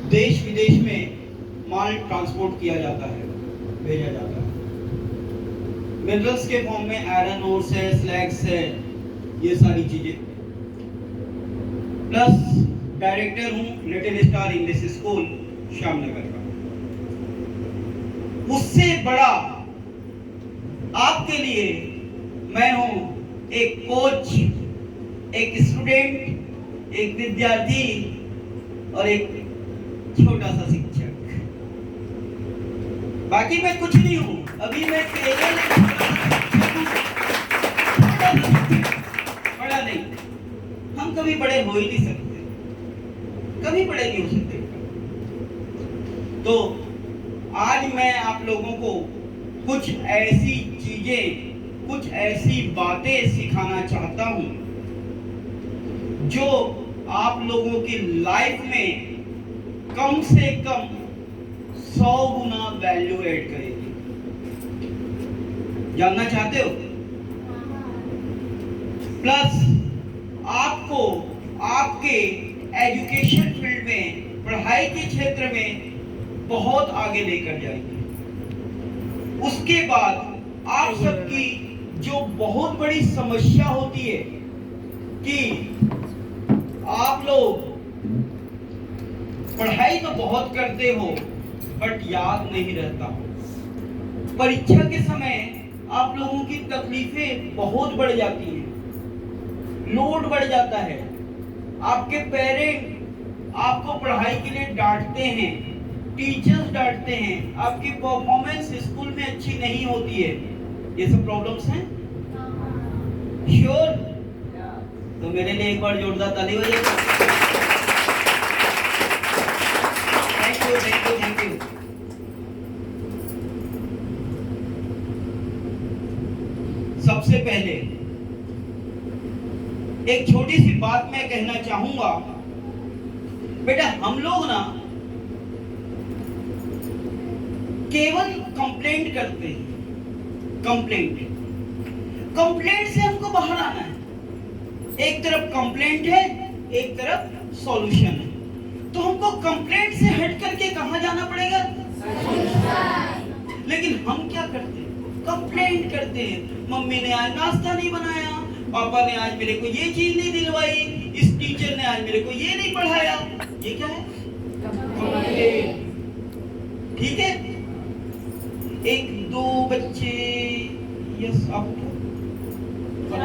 देश विदेश में माल ट्रांसपोर्ट किया जाता है, भेजा जाता है। मिनरल्स के फॉर्म में आयरन ओर्स है, स्लैग्स है, ये सारी चीजें। प्लस डायरेक्टर हूँ little star English school Shyamnagar का। उससे बड़ा आपके लिए मैं हूँ एक कोच, एक स्टूडेंट, एक विद्यार्थी और एक छोटा सा शिक्षक। बाकी मैं कुछ नहीं हूँ, अभी मैं केवल बड़ा नहीं। हम कभी बड़े हो ही नहीं सकते, कभी बड़े नहीं हो सकते। तो आज मैं आप लोगों को कुछ ऐसी चीजें, कुछ ऐसी बातें सिखाना चाहता हूं जो आप लोगों की लाइफ में कम से कम 100 गुना वैल्यू ऐड करेगी। जानना चाहते हो? प्लस आपको आपके एजुकेशन फील्ड में, पढ़ाई के क्षेत्र में बहुत आगे लेकर जाएगी। उसके बाद आप सबकी जो बहुत बड़ी समस्या होती है कि आप लोग पढ़ाई तो बहुत करते हो बट याद नहीं रहता। परीक्षा के समय आप लोगों की तकलीफें बहुत बढ़ जाती हैं, लोड बढ़ जाता है। आपके पेरेंट आपको पढ़ाई के लिए डांटते हैं, टीचर्स डांटते हैं, आपकी परफॉर्मेंस स्कूल में अच्छी नहीं होती है। ये सब प्रॉब्लम्स हैं। श्योर? तो मेरे लिए एक बार जोरदार ताली बजाइए। Thank you, thank you, thank you. सबसे पहले एक छोटी सी बात मैं कहना चाहूंगा। बेटा हम लोग ना केवल कंप्लेंट करते हैं। कंप्लेंट से हमको बाहर आना है। एक तरफ कंप्लेंट है, एक तरफ सॉल्यूशन है। तो हमको कंप्लेंट से हट करके कहां जाना पड़ेगा? लेकिन हम क्या करते हैं? कंप्लेंट करते हैं। मम्मी ने आज नाश्ता नहीं बनाया, पापा ने आज मेरे को ये चीज नहीं दिलवाई, इस टीचर ने आज मेरे को ये नहीं पढ़ाया। ये क्या है? कंप्लेंट। ठीक है? एक दो बच्चे, यस आप उठो,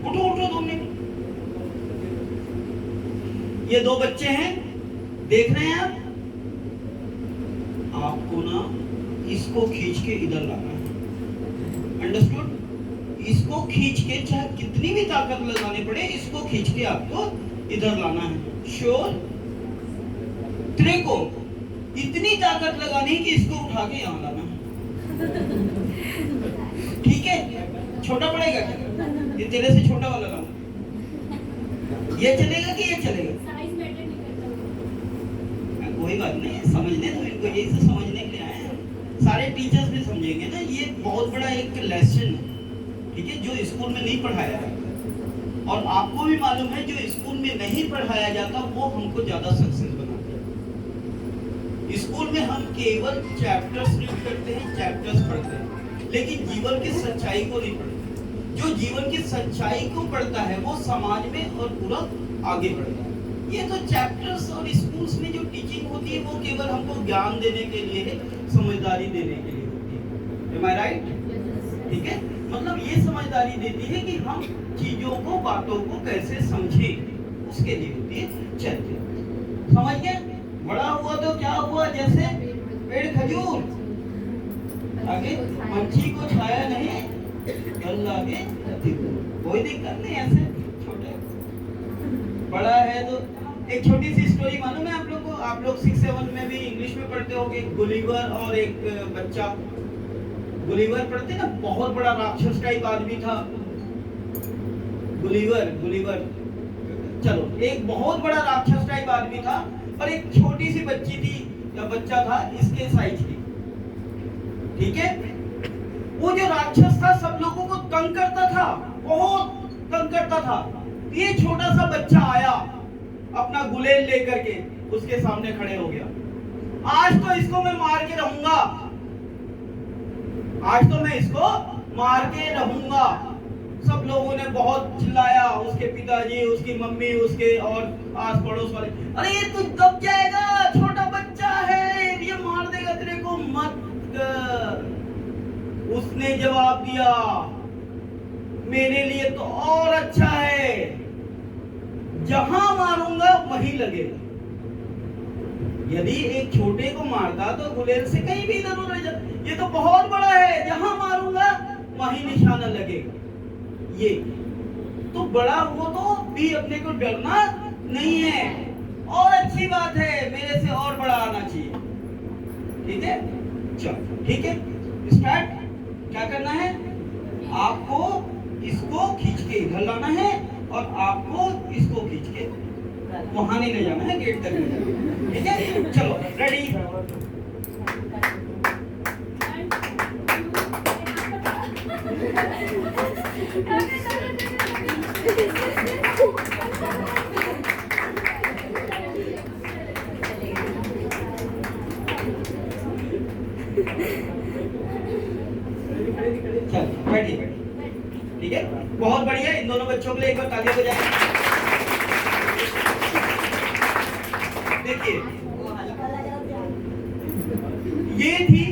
उठो उठो 2 मिनट। ये 2 बच्चे हैं, देख रहे हैं आप? आपको ना इसको खींच के इधर लाना है। अंडरस्टूड? इसको खींच के, चाहे कितनी भी ताकत लगानी पड़े, इसको खींच के आपको इधर लाना है। श्योर? तेरे को इतनी ताकत लगानी है कि इसको उठा के यहां लाना है। ठीक है? छोटा पड़ेगा क्या? ये तेरे से छोटा वाला लाऊं? ये चलेगा कि ये चलेगा? साइज मैटर नहीं करता। कोई बात नहीं, समझने तो इनको, यही से समझने के लिए आए हैं। सारे टीचर्स भी समझेंगे ना। ये बहुत बड़ा एक लेसन है, ठीक है, जो स्कूल में नहीं पढ़ाया जाता। और आपको भी मालूम है जो स्कूल में नहीं पढ़ाया जाता वो हमको ज्यादा सक्सेस बनाता है। स्कूल में हम केवल चैप्टर्स रीड करते हैं, चैप्टर्स पढ़ते हैं, लेकिन जीवन की सच्चाई को नहीं पढ़ते। जो जीवन की सच्चाई को पढ़ता है वो समाज में और पूरा आगे बढ़ता है। ये तो चैप्टर्स और स्कूल्स में जो टीचिंग होती है वो केवल हमको ज्ञान देने के लिए है, समझदारी देने के लिए होती है। Am I right? ठीक है? मतलब ये समझदारी देती है कि हम चीजों को, बातों को कैसे समझें, उसके लिए होती है। चलते समझ गए? बड़ा हुआ तो क्या हुआ? जैसे पेड़ खजूर, आगे मच्छी को छाया नहीं, फल आगे कोई दिक्कत नहीं। ऐसे छोटे बड़ा है तो एक छोटी सी स्टोरी मालूम है आप लोग को? आप लोग 6-7 में भी इंग्लिश में पढ़ते होंगे। गुलिवर और एक बच्चा, गुलिवर पढ़ते ना, बहुत बड़ा राक्षस टाइप आदमी था गुलिवर। चलो, एक बहुत बड़ा राक्षस टाइप आदमी था और एक छोटी सी बच्ची थी या बच्चा था इसके साइज की। ठीक है? वो जो राक्षस था सब लोगों को तंग करता था, बहुत तंग करता था। ये छोटा सा बच्चा आया अपना गुलेल लेकर के उसके सामने खड़े हो गया। आज तो इसको मैं मार के रहूंगा, आज तो मैं इसको मार के रहूंगा। सब लोगों ने बहुत चिल्लाया, उसके पिताजी, उसकी मम्मी, उसके और आस पड़ोस वाले, अरे ये तू दब जाएगा, छोटा बच्चा है, ये मार देगा तेरे को, मत कर। उसने जवाब दिया, मेरे लिए तो और अच्छा है, जहां मारूंगा वहीं लगेगा। यदि एक छोटे को मारता तो गुलेल से कहीं भी इधर उधर जा, ये तो बहुत बड़ा है, जहां मारूंगा वहीं निशाना लगेगा। ये तो बड़ा हो तो भी अपने को डरना नहीं है, और अच्छी बात है, मेरे से और बड़ा आना चाहिए। ठीक है, चलो ठीक है, स्टार्ट। क्या करना है, आपको इसको खींच के इधर लाना है और आपको इसको खींच के वहां नहीं ले जाना है, गेट तक ले जाना है। ठीक है, चलो रेडी। चलो बैठिए बैठिए। ठीक है, बहुत बढ़िया, इन दोनों बच्चों के लिए एक बार तालियां बजाएं। देखिए, ये थी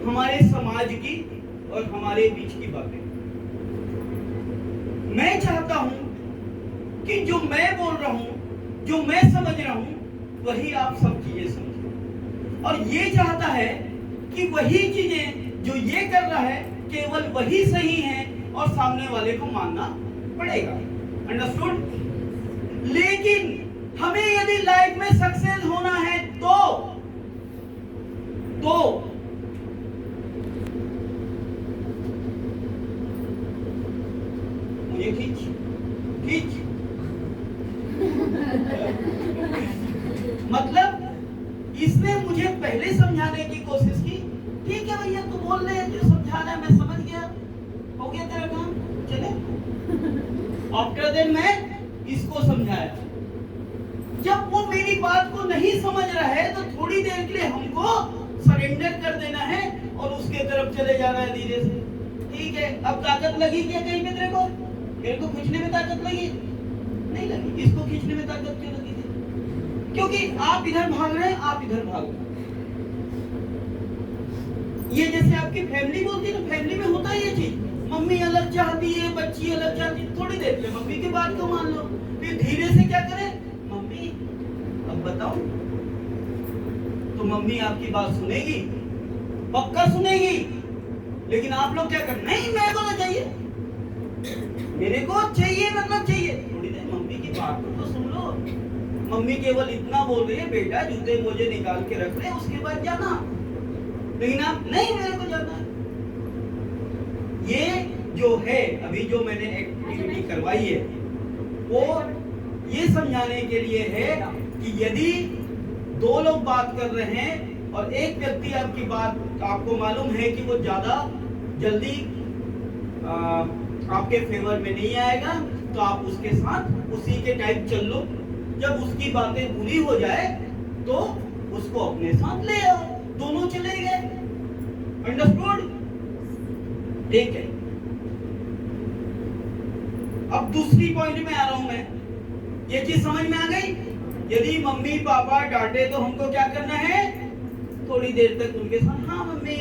हमारे समाज की और हमारे बीच की बातें। मैं चाहता हूं कि जो मैं बोल रहा हूं, जो मैं समझ रहा हूं, वही आप सब चीजें समझें। और ये चाहता है कि वही चीजें जो ये कर रहा है केवल वही सही है और सामने वाले को मानना पड़ेगा। अंडरस्टूड? लेकिन हमें यदि लाइफ में सक्सेस होना है तो मुझे खींच मतलब इसने मुझे पहले समझाने की कोशिश की, ठीक है भैया तू बोल रहे हैं, जो समझाना है मैं समझ गया, हो गया तेरा काम, चले। आफ्टर देन मैं इसको समझाया। जब वो मेरी बात को नहीं समझ रहा है तो थोड़ी देर के लिए हमको सरेंडर कर देना है और उसके तरफ चले जाना है धीरे से। ठीक है, अब ताकत लगी क्या कहीं पे तेरे को? मेरे को खींचने में ताकत लगी? नहीं लगी। इसको खींचने में ताकत क्यों लगी थी? क्योंकि आप इधर भाग रहे हैं, आप इधर भाग रहे हैं। ये जैसे आपकी फैमिली बोलती है ना, फैमिली में होता है ये चीज, मम्मी अलग चाहती है, बच्ची अलग चाहती है, थोड़ी देर के लिए मम्मी की बात को मान लो, फिर धीरे से क्या करें, मम्मी अब बताओ, तो मम्मी आपकी बात सुनेगी, पक्का सुनेगी। लेकिन आप लोग क्या करें, नहीं मेरे को ना चाहिए, मेरे को चाहिए मतलब चाहिए। थोड़ी देर मम्मी की बात को तो सुन लो। मम्मी केवल इतना बोल रही है, बेटा जूते मोजे निकाल के रख ले, उसके बाद जाना। लेकिन आप नहीं, मेरे को जाना है। ये जो है अभी जो मैंने एक्टिविटी करवाई है वो ये समझाने के लिए है कि यदि दो लोग बात कर रहे हैं और एक व्यक्ति आपकी बात आपको मालूम है कि वो ज्यादा जल्दी आपके फेवर में नहीं आएगा, तो आप उसके साथ उसी के टाइप चल लो। जब उसकी बातें पूरी हो जाए तो उसको अपने साथ ले आओ, दोनों चले गए। अंडरस्टूड? ठीक है, अब दूसरी पॉइंट में आ रहा हूं मैं। ये चीज समझ में आ गई? यदि मम्मी पापा डांटे तो हमको क्या करना है, थोड़ी देर तक उनके साथ हाँ मम्मी,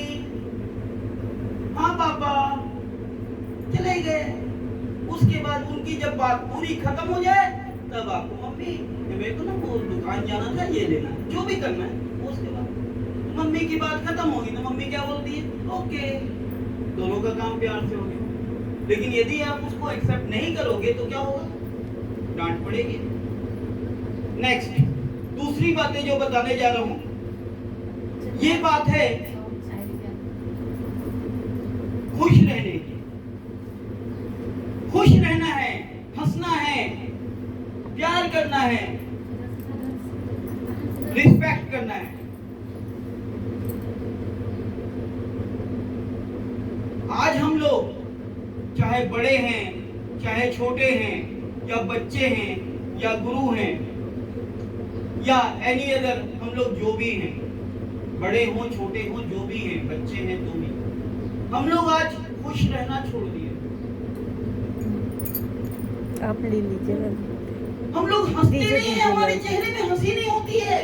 हाँ पापा, चले गए। उसके बाद उनकी जब बात पूरी खत्म हो जाए तब आपको मम्मी मेरे को ना वो दुकान जाना था, ये लेना, जो भी करना है। उसके बाद मम्मी की बात खत्म होगी तो मम्मी क्या बोलती है, ओके, दोनों का काम प्यार से हो गया। लेकिन यदि आप उसको एक्सेप्ट नहीं करोगे तो क्या होगा, डांट पड़ेगी। नेक्स्ट, दूसरी बातें जो बताने जा रहा हूं, ये बात है खुश रहने की। खुश रहना है, हंसना है, प्यार करना है, रिस्पेक्ट करना है। आज हम लोग चाहे बड़े हैं, चाहे छोटे हैं या बच्चे हैं, या गुरु हैं या एनी अदर, हम लोग जो भी हैं, बड़े हो छोटे हो जो भी हैं, बच्चे हैं तो भी, हम लोग आज खुश रहना छोड़ दिए। आप ले लीजिए ना। हम लोग हंसते नहीं हैं, हमारे चेहरे में हंसी नहीं होती है,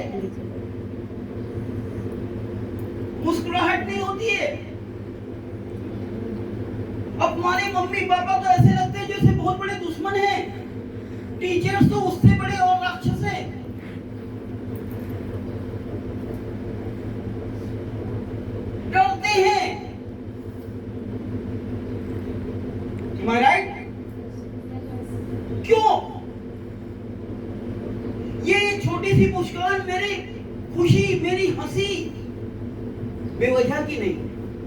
मुस्कुराहट नहीं होती है। अब हमारे मम्मी पापा तो ऐसे लगते हैं जैसे बहुत बड़े दुश्मन हैं, टीचर्स तो उससे बड़े और राक्षस हैं। डरते हैं। Am I right? क्यों? ये छोटी सी मुस्कान मेरी खुशी, मेरी हंसी बेवजह की नहीं,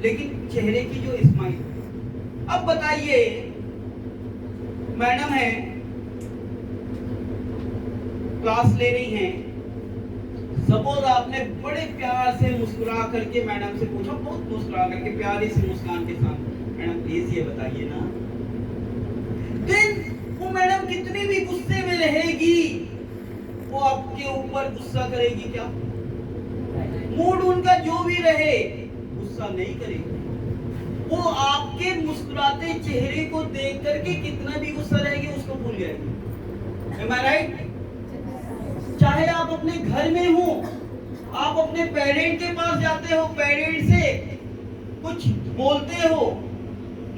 लेकिन चेहरे की जो स्माइल। अब बताइए, मैडम है, क्लास ले रही हैं, सपोज आपने बड़े प्यार से मुस्कुरा करके मैडम से पूछा, बहुत मुस्कुरा करके प्यारी सी मुस्कान के साथ, मैडम प्लीज ये बताइए ना, देन वो मैडम कितनी भी गुस्से में रहेगी, वो आपके ऊपर गुस्सा करेगी क्या? मूड उनका जो भी रहे, गुस्सा नहीं करेगी। वो आपके मुस्कुराते चेहरे को देख करके कितना भी गुस्सा रहेगी उसको भूल जाएगी। Am I right? चाहे आप अपने घर में हो, आप अपने पेरेंट के पास जाते हो, पेरेंट से कुछ बोलते हो,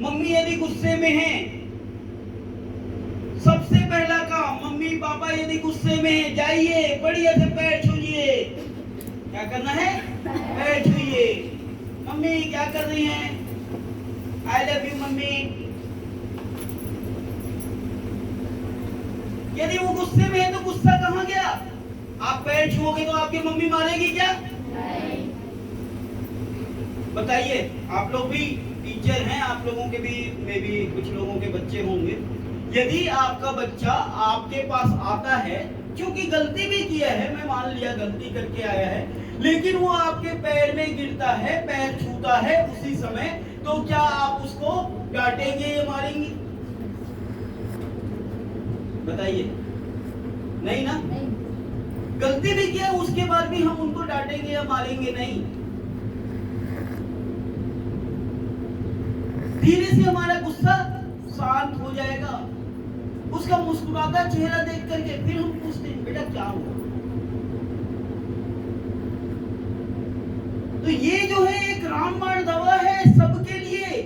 मम्मी यदि गुस्से में हैं, सबसे पहला काम, मम्मी पापा यदि गुस्से में हैं, जाइए बढ़िया से पैर छूइए। क्या करना है? पैर छूइए। मम्मी क्या कर रही हैं? I love you mummy. यदि वो गुस्से में है तो गुस्सा कहाँ गया? आप पैर छुओगे तो आपकी मम्मी मारेगी क्या? नहीं। बताइए, आप लोग भी टीचर हैं, आप लोगों के भी में भी कुछ लोगों के बच्चे होंगे। यदि आपका बच्चा आपके पास आता है, क्योंकि गलती भी किया है, मैं मान लिया गलती करके आया है, लेकिन वो आपके पैर में गिरता है, पैर छूता है उसी समय, तो क्या आप उसको डांटेंगे या मारेंगे? बताइए, नहीं ना? नहीं। गलती भी किया उसके बाद भी हम उनको डांटेंगे या मारेंगे? नहीं। धीरे से हमारा गुस्सा शांत हो जाएगा, उसका मुस्कुराता चेहरा देख करके फिर हम पूछते हैं, बेटा क्या हुआ? तो ये जो है एक रामबाण दवा है सबके लिए,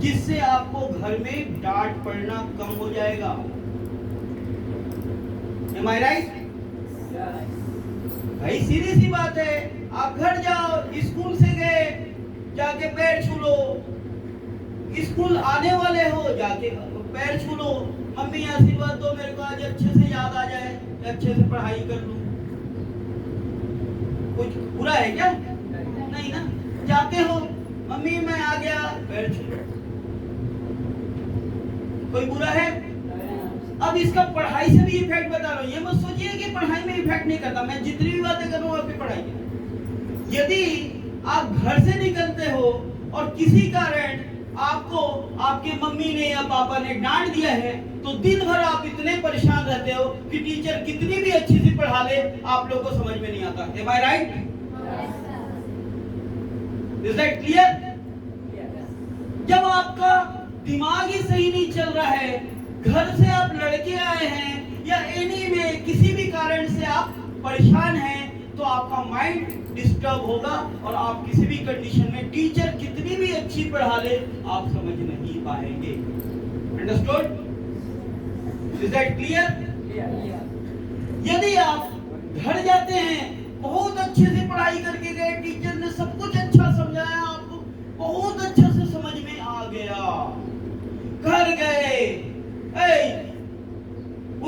जिससे आपको घर में डांट पड़ना कम हो जाएगा। Am I right? भाई सीधी सी बात है, आप घर जाओ, स्कूल से गए, जाके पैर छू लो, स्कूल आने वाले हो, जाके पैर छू लो, मम्मी आशीर्वाद दो मेरे को, आज अच्छे से याद आ जाए, अच्छे से पढ़ाई कर लूं। कुछ बुरा है क्या? नहीं ना? जाते हो, मम्मी मैं आ गया, पैर छू लो, कोई बुरा है? अब इसका पढ़ाई से भी इफेक्ट बता रहा हूं, ये मत सोचिए कि पढ़ाई में इफेक्ट नहीं करता, मैं जितनी भी बातें कर रहा हूं आपकी पढ़ाई की। यदि आप घर से निकलते हो और किसी कारण आपको आपके मम्मी ने या पापा ने डांट दिया है, तो दिन भर आप इतने परेशान रहते हो कि टीचर कितनी भी अच्छी सी पढ़ा ले, आप लोगों को समझ में नहीं आता। Am I right? Is that clear? जब आपका दिमाग ही सही नहीं चल रहा है, घर से आप लड़के आए हैं या एनी में किसी भी कारण से आप परेशान हैं, तो आपका माइंड डिस्टर्ब होगा और आप किसी भी कंडीशन में टीचर कितनी भी अच्छी पढ़ा ले, आप समझ नहीं पाएंगे। अंडरस्टूड? Is that clear? यदि आप घर जाते हैं, बहुत अच्छे से पढ़ाई करके गए, टीचर ने सब कुछ अच्छा समझाया, आपको बहुत अच्छे से समझ में आ गया, घर गए,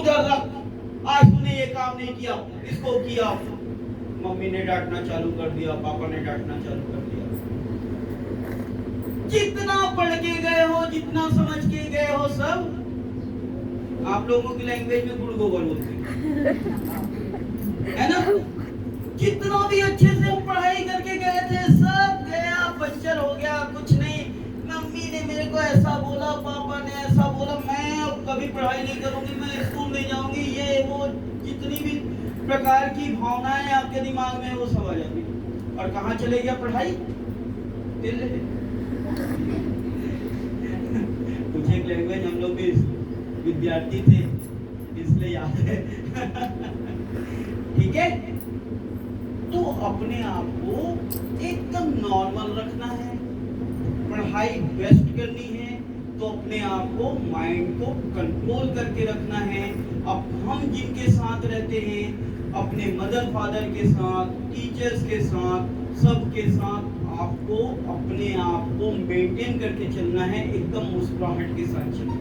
उधर रख, आज तूने ये काम नहीं किया, इसको किया, मम्मी ने डांटना चालू कर दिया, पापा ने डांटना चालू कर दिया। जितना पढ़ के गए हो, जितना समझ के गए हो, सब आप लोगों की लैंग्वेज में गुड़ गोबर बोलते है ना? जितना भी अच्छे से हम पढ़ाई करके गए थे, सब गया, पंचर हो गया, कुछ नहीं, मम्मी ने मेरे को ऐसा बोला, पापा ने ऐसा बोला, मैं कभी पढ़ाई नहीं करूंगी, मैं स्कूल नहीं जाऊंगी, ये वो जितनी भी प्रकार की भावनाएं आपके दिमाग में है वो सब आ जाती। और कहाँ चले गया पढ़ाई? दिल्ली। कुछ एक लैंग्वेज हम लोग भी विद्यार्थी थे इसलिए याद है। ठीक है, तो अपने आप को एकदम नॉर्मल रखना है, पढ़ाई बेस्ट करनी है तो अपने आप को माइंड को कंट्रोल करके रखना है। अब हम जिनके साथ रहते हैं, अपने मदर फादर के साथ, टीचर्स के साथ, सबके साथ आपको अपने आप को मेंटेन करके चलना है, एकदम मुस्कुराहट के साथ चलना है।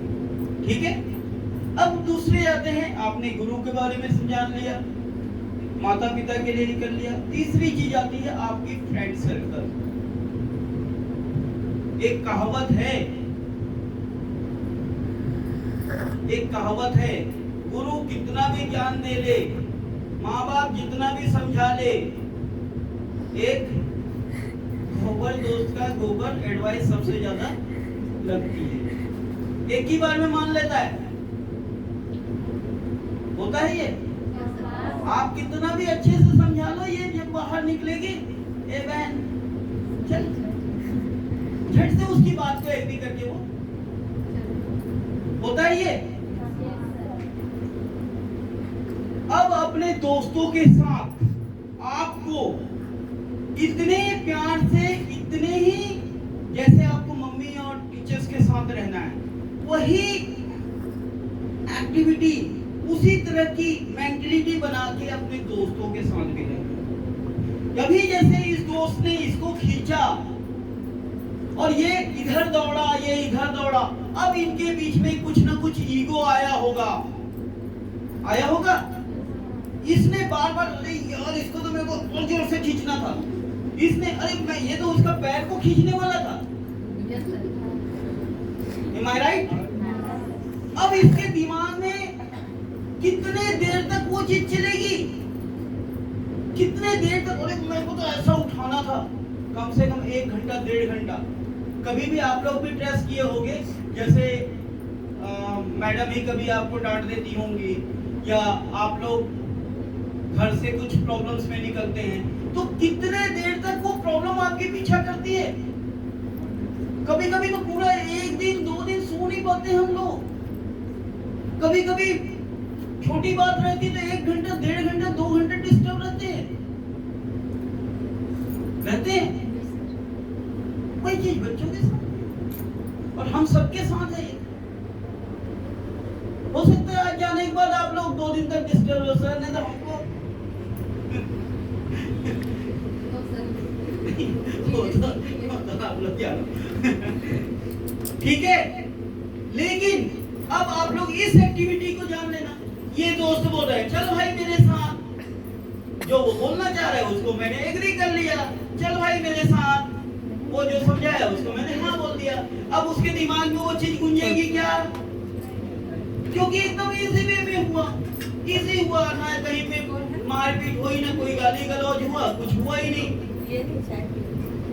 ठीक है, अब दूसरे आते हैं, आपने गुरु के बारे में समझान लिया, माता पिता के लिए कर लिया। तीसरी चीज आती है आपकी फ्रेंड सर्कल। एक कहावत है, गुरु कितना भी ज्ञान दे ले, माँ बाप जितना भी समझा ले, एक गोबर दोस्त का गोबर एडवाइस सबसे ज्यादा लगती है। एक ही बार में मान लेता है, होता है ये। आप कितना भी अच्छे से समझा लो, ये जब बाहर निकलेगी, ए बहन चल, झट से उसकी बात को एग्री करके वो होता है ये। अब अपने दोस्तों के साथ आपको इतने प्यार से, इतने ही जैसे आपको मम्मी और टीचर्स के साथ रहना है, वही एक्टिविटी, उसी तरह की मेंटलिटी बना के अपने दोस्तों के साथ भी रहना। कभी जैसे इस दोस्त ने इसको खींचा और ये इधर दौड़ा, ये इधर दौड़ा, अब इनके बीच में कुछ ना कुछ ईगो आया होगा। इसने बार बार, अरे यार इसको तो मेरे को और जोर से खींचना था, इसने, अरे मैं ये तो उसका पैर को खींचने वाला था। Am I right? अब इसके दिमाग में कितने देर तक वो चीज चलेगी, कितने देर तक, अरे मेरे को तो ऐसा उठाना था, कम से कम 1 घंटा 1.5 घंटा। कभी भी आप लोग भी ट्रेस किए होंगे, जैसे मैडम ही कभी आपको डांट देती होंगी, या आप लोग घर से कुछ प्रॉब्लम्स में निकलते हैं, तो कितने देर तक वो प्रॉब्लम आपके पीछा करती है। कभी कभी तो पूरा 1 दिन 2 दिन सो नहीं पाते हम लोग। कभी कभी छोटी बात रहती तो 1 घंटा 1.5 घंटा 2 घंटे डिस्टर्ब रहते हैं। वही चीज बच्चों के साथ और हम सबके साथ है। हो सकता है आज जाने के बाद आप लोग 2 दिन तक डिस्टर्ब हो, सर नहीं तो हमको आप लोग क्या ठीक है। लेकिन अब आप लोग इस एक्टिविटी को जान लेना। ये दोस्त बोल रहा है चल भाई मेरे साथ, जो वो बोलना चाह रहा है उसको मैंने एग्री कर लिया, चल भाई मेरे साथ, वो जो समझाया उसको मैंने हाँ बोल दिया। अब उसके दिमाग में वो चीज गुंजेगी क्या? क्योंकि एकदम इजी वे में हुआ, इजी हुआ ना, कहीं पे मारपीट हुई ना, कोई गाली गलौज हुआ, कुछ हुआ ही नहीं।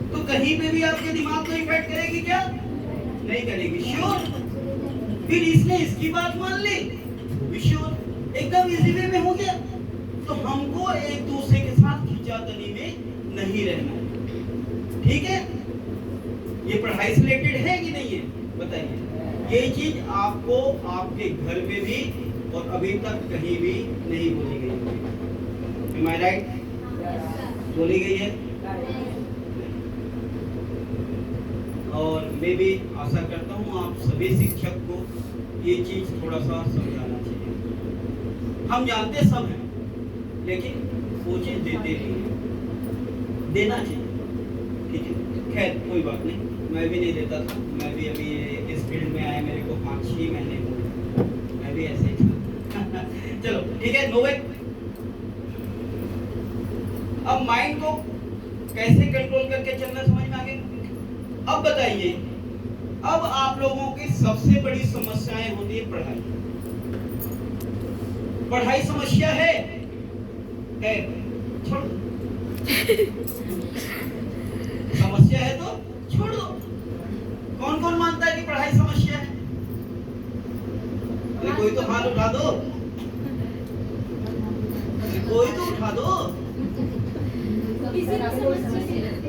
तो कहीं पे भी आपके दिमाग को इफेक्ट करेगी क्या? नहीं करेगी। श्योर? फिर इसने इसकी बात मान ली, श्योर, एकदम इजी वे में हो गया। तो हमको एक दूसरे के साथ खींचातानी में नहीं रहना। ठीक है, ये पढ़ाई से रिलेटेड है कि नहीं है बताइए। ये चीज आपको आपके घर में भी और अभी तक कहीं भी नहीं बोली गई। Am I right? बोली गई है। और मैं भी आशा करता हूँ आप सभी शिक्षक को ये चीज थोड़ा सा समझाना चाहिए। हम जानते सब हैं, लेकिन वो चीज देते नहीं, देना चाहिए। ठीक है, खैर कोई बात नहीं, मैं भी नहीं देता था। मैं भी अभी इस फील्ड में आया मेरे को 5-6 महीने हुए, मैं भी ऐसे ही था। चलो ठीक है, नोवेट। अब माइंड को कैसे कंट्रोल करके चलना समझ में आ गया। अब बताइए, अब आप लोगों की सबसे बड़ी समस्याएं होती है पढ़ाई। पढ़ाई समस्या है छोड़ दो। समस्या है तो छोड़ दो। कौन कौन मानता है कि पढ़ाई समस्या है? अरे कोई तो हाथ उठा दो, अरे कोई तो उठा दो।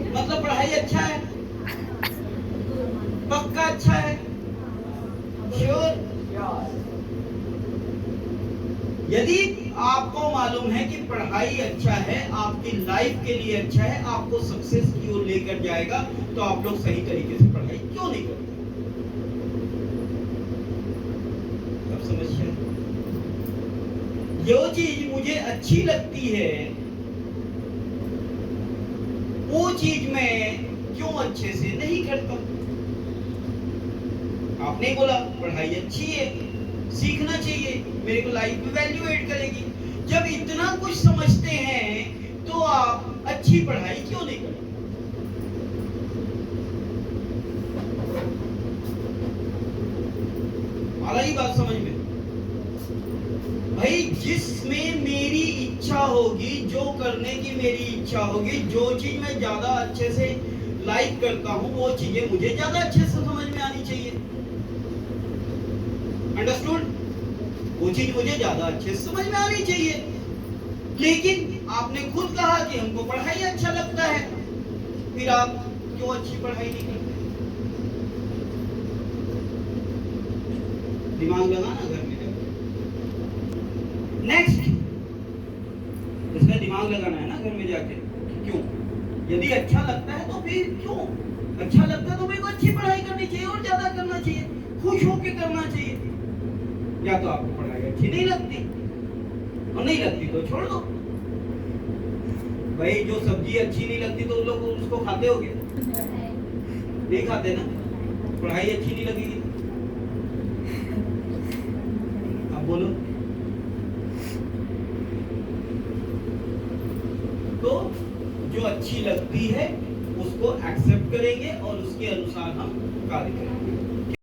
मतलब पढ़ाई अच्छा है, पक्का अच्छा है, श्योर। यदि आपको मालूम है कि पढ़ाई अच्छा है, आपकी लाइफ के लिए अच्छा है, आपको सक्सेस की ओर लेकर जाएगा, तो आप लोग सही तरीके से पढ़ाई क्यों नहीं करते? अब समझिए, जो चीज मुझे अच्छी लगती है वो चीज मैं क्यों अच्छे से नहीं करता? आपने बोला पढ़ाई अच्छी है, सीखना चाहिए, मेरे को लाइफ में वैल्यू ऐड करेगी। जब इतना कुछ समझते हैं तो आप अच्छी पढ़ाई क्यों नहीं करते? आ रही बात समझ में? भाई जिसमें मेरी इच्छा होगी, जो करने की मेरी इच्छा होगी, जो चीज मैं ज्यादा अच्छे से लाइक करता हूं, वो चीजें मुझे ज्यादा अच्छे से समझ में आनी चाहिए। अंडरस्टूड? वो चीज मुझे ज्यादा अच्छे से समझ में आनी चाहिए। लेकिन आपने खुद कहा कि हमको पढ़ाई अच्छा लगता है, फिर आप क्यों अच्छी पढ़ाई नहीं करते? दिमाग लगाना घर में। नेक्स्ट, इसमें दिमाग लगाना है ना घर में जाके, क्यों? यदि अच्छा लगता है तो फिर क्यों? अच्छा लगता है तो मेरे को अच्छी पढ़ाई करनी चाहिए और ज्यादा करना चाहिए, खुश होकर करना चाहिए। या तो आपको पढ़ाई अच्छी नहीं लगती, और नहीं लगती तो छोड़ दो। भाई जो सब्जी अच्छी नहीं लगती तो लोग उसको खाते होगे? नहीं खाते ना। पढ़ाई अच्छी नहीं लगेगी, अब बोलो। तो जो अच्छी लगती है उसको एक्सेप्ट करेंगे और उसके अनुसार हम कार्य करेंगे।